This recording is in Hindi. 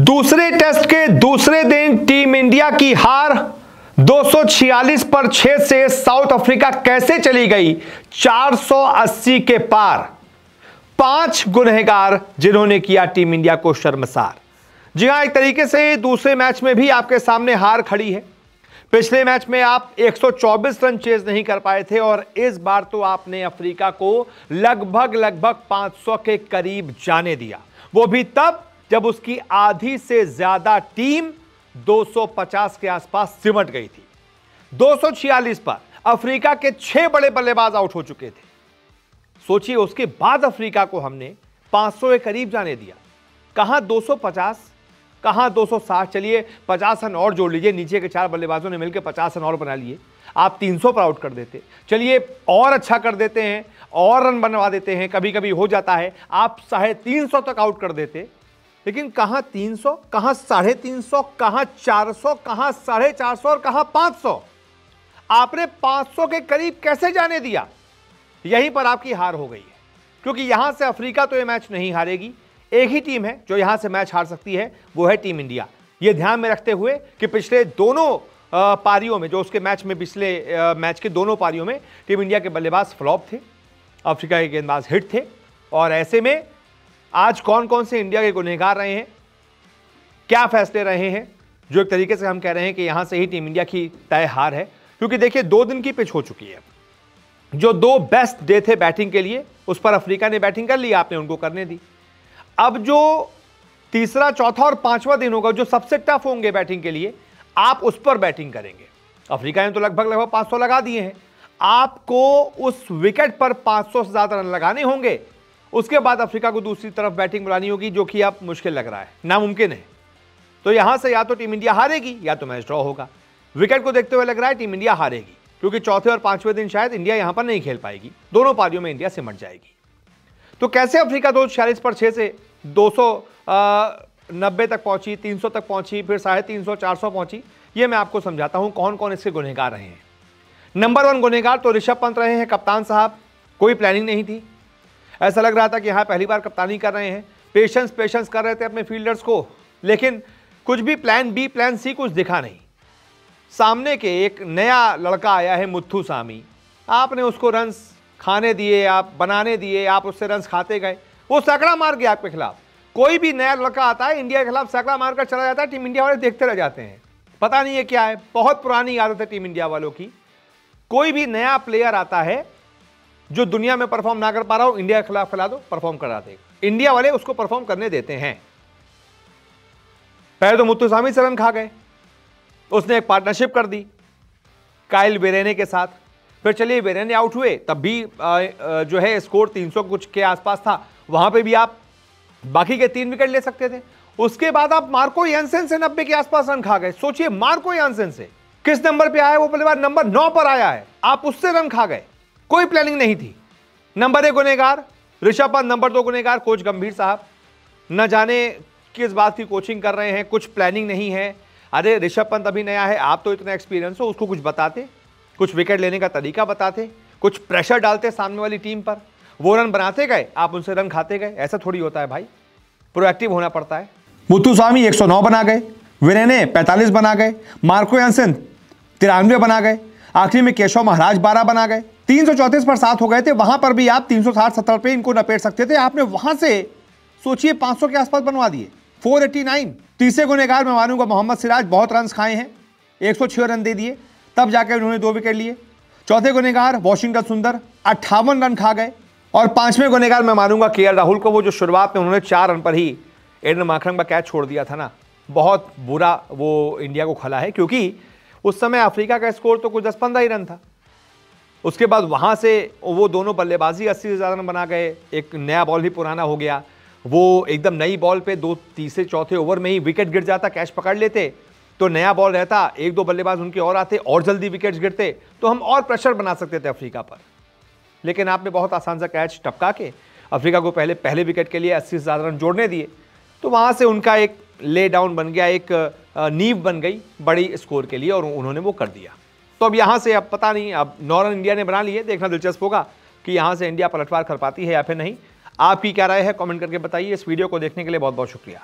दूसरे टेस्ट के दूसरे दिन टीम इंडिया की हार 246 पर 6 से साउथ अफ्रीका कैसे चली गई 480 के पार। 5 गुनहगार जिन्होंने किया टीम इंडिया को शर्मसार। जी हां, एक तरीके से दूसरे मैच में भी आपके सामने हार खड़ी है। पिछले मैच में आप 124 रन चेज नहीं कर पाए थे और इस बार तो आपने अफ्रीका को लगभग 500 के करीब जाने दिया, वो भी तब जब उसकी आधी से ज्यादा टीम 250 के आसपास सिमट गई थी। 246 पर अफ्रीका के 6 बड़े बल्लेबाज आउट हो चुके थे। सोचिए, उसके बाद अफ्रीका को हमने 500 के करीब जाने दिया। कहां 250, कहां 260। चलिए 50 रन और जोड़ लीजिए, नीचे के 4 बल्लेबाजों ने मिलकर 50 रन और बना लिए, आप 300 पर आउट कर देते। चलिए और अच्छा कर देते हैं, और रन बनवा देते हैं, कभी कभी हो जाता है, आप 350 तक आउट कर देते। लेकिन कहां 300, कहां 350, कहां 400, कहां 450 और कहां 500। आपने 500 के करीब कैसे जाने दिया? यहीं पर आपकी हार हो गई है, क्योंकि यहां से अफ्रीका तो यह मैच नहीं हारेगी। एक ही टीम है जो यहां से मैच हार सकती है, वो है टीम इंडिया। यह ध्यान में रखते हुए कि पिछले दोनों पारियों में, जो उसके मैच में, पिछले मैच के दोनों पारियों में टीम इंडिया के बल्लेबाज फ्लॉप थे, अफ्रीका के गेंदबाज हिट थे। और ऐसे में आज कौन कौन से इंडिया के गुनहगार रहे हैं, क्या फैसले रहे हैं, जो एक तरीके से हम कह रहे हैं कि यहां से ही टीम इंडिया की तय हार है। क्योंकि देखिए 2 दिन की पिच हो चुकी है। जो 2 बेस्ट डे थे बैटिंग के लिए, उस पर अफ्रीका ने बैटिंग कर ली, आपने उनको करने दी। अब जो तीसरा, चौथा और 5वां दिन होगा, जो सबसे टफ होंगे बैटिंग के लिए, आप उस पर बैटिंग करेंगे। अफ्रीका ने तो लगभग 500 लगा दिए हैं, आपको उस विकेट पर 500 से ज्यादा रन लगाने होंगे। उसके बाद अफ्रीका को दूसरी तरफ बैटिंग बुलानी होगी, जो कि अब मुश्किल लग रहा है, नामुमकिन है। तो यहां से या तो टीम इंडिया हारेगी या तो मैच ड्रॉ होगा। विकेट को देखते हुए लग रहा है टीम इंडिया हारेगी, क्योंकि चौथे और 5वें दिन शायद इंडिया यहां पर नहीं खेल पाएगी। दोनों पारियों में इंडिया सिमट जाएगी। तो कैसे अफ्रीका 246 पर 6 से 290 तक पहुंची, 300 तक पहुंची, फिर 350, 400 पहुंची, यह मैं आपको समझाता हूं कौन कौन इसके गुनहगार रहे हैं। नंबर 1 गुनहगार तो ऋषभ पंत रहे हैं, कप्तान साहब। कोई प्लानिंग नहीं थी, ऐसा लग रहा था कि हाँ पहली बार कप्तानी कर रहे हैं, पेशेंस कर रहे थे अपने फील्डर्स को, लेकिन कुछ भी प्लान बी, प्लान सी कुछ दिखा नहीं। सामने के एक नया लड़का आया है, मुथुसामी, आपने उसको रन्स खाने दिए, आप बनाने दिए, आप उससे रन्स खाते गए, वो सैकड़ा मार गया आपके खिलाफ। कोई भी नया लड़का आता है इंडिया के खिलाफ, सैकड़ा मारकर चला जाता है, टीम इंडिया वाले देखते रह जाते हैं। पता नहीं है क्या है, बहुत पुरानी आदत है टीम इंडिया वालों की। कोई भी नया प्लेयर आता है जो दुनिया में परफॉर्म ना कर पा रहा हो, इंडिया के खिलाफ खिला दो, परफॉर्म करा देगा। इंडिया वाले उसको परफॉर्म करने देते हैं। पहले तो मुथुसामी से रन खा गए, उसने एक पार्टनरशिप कर दी काइल वेरेने के साथ। फिर चलिए वेरेने आउट हुए, तब भी जो है स्कोर 300 कुछ के आसपास था, वहां पे भी आप बाकी के 3 विकेट ले सकते थे। उसके बाद आप मार्को यानसेन से 90 के आसपास रन खा गए। सोचिए, मार्को यानसेन से किस नंबर पे आया वो बल्लेबाज, नंबर 9 पर आया है, आप उससे रन खा गए। कोई प्लानिंग नहीं थी। नंबर 1 गुनहगार ऋषभ पंत, नंबर 2 गुनहगार कोच गंभीर साहब। न जाने किस बात की कोचिंग कर रहे हैं, कुछ प्लानिंग नहीं है। अरे ऋषभ पंत अभी नया है, आप तो इतना एक्सपीरियंस हो, उसको कुछ बताते, कुछ विकेट लेने का तरीका बताते, कुछ प्रेशर डालते सामने वाली टीम पर। वो रन बनाते गए, आप उनसे रन खाते गए। ऐसा थोड़ी होता है भाई, प्रोएक्टिव होना पड़ता है। मुथुसामी 109 बना गए, वेरेने 45 बना गए, मार्को यानसेन 93 बना गए, आखिरी में केशव महाराज 12 बना गए। 334 पर 7 हो गए थे, वहां पर भी आप 360-70 पे इनको नपेट सकते थे। आपने वहां से सोचिए 500 के आसपास बनवा दिए, 489। तीसरे गुनहगार मैं मानूंगा मोहम्मद सिराज, बहुत रन खाए हैं, 106 रन दे दिए, तब जाकर उन्होंने 2 विकेट लिए। चौथे गुनहगार वाशिंगटन सुंदर, 58 रन खा गए। और 5वें गुनहगार मैं मानूंगा केएल राहुल को, वो जो शुरुआत में उन्होंने 4 रन पर ही एडन मार्करम का कैच छोड़ दिया था ना, बहुत बुरा वो इंडिया को खला है। क्योंकि उस समय अफ्रीका का स्कोर तो कुछ 10-15 ही रन था। उसके बाद वहां से वो दोनों बल्लेबाजी 80 से ज्यादा रन बना गए। एक नया बॉल भी पुराना हो गया, वो एकदम नई बॉल पे 2, तीसरे, चौथे ओवर में ही विकेट गिर जाता, कैच पकड़ लेते, तो नया बॉल रहता, 1-2 बल्लेबाज उनके और आते, और जल्दी विकेट्स गिरते, तो हम और प्रेशर बना सकते थे अफ्रीका पर। लेकिन आपने बहुत आसान सा कैच टपका के अफ्रीका को पहले विकेट के लिए 80 से ज्यादा रन जोड़ने दिए, तो वहां से उनका एक ले डाउन बन गया, एक नींव बन गई बड़ी स्कोर के लिए, और उन्होंने वो कर दिया। तो अब यहां से अब पता नहीं, अब 9 रन इंडिया ने बना लिए। देखना दिलचस्प होगा कि यहां से इंडिया पलटवार कर पाती है या फिर नहीं। आपकी क्या राय है, कमेंट करके बताइए। इस वीडियो को देखने के लिए बहुत बहुत शुक्रिया।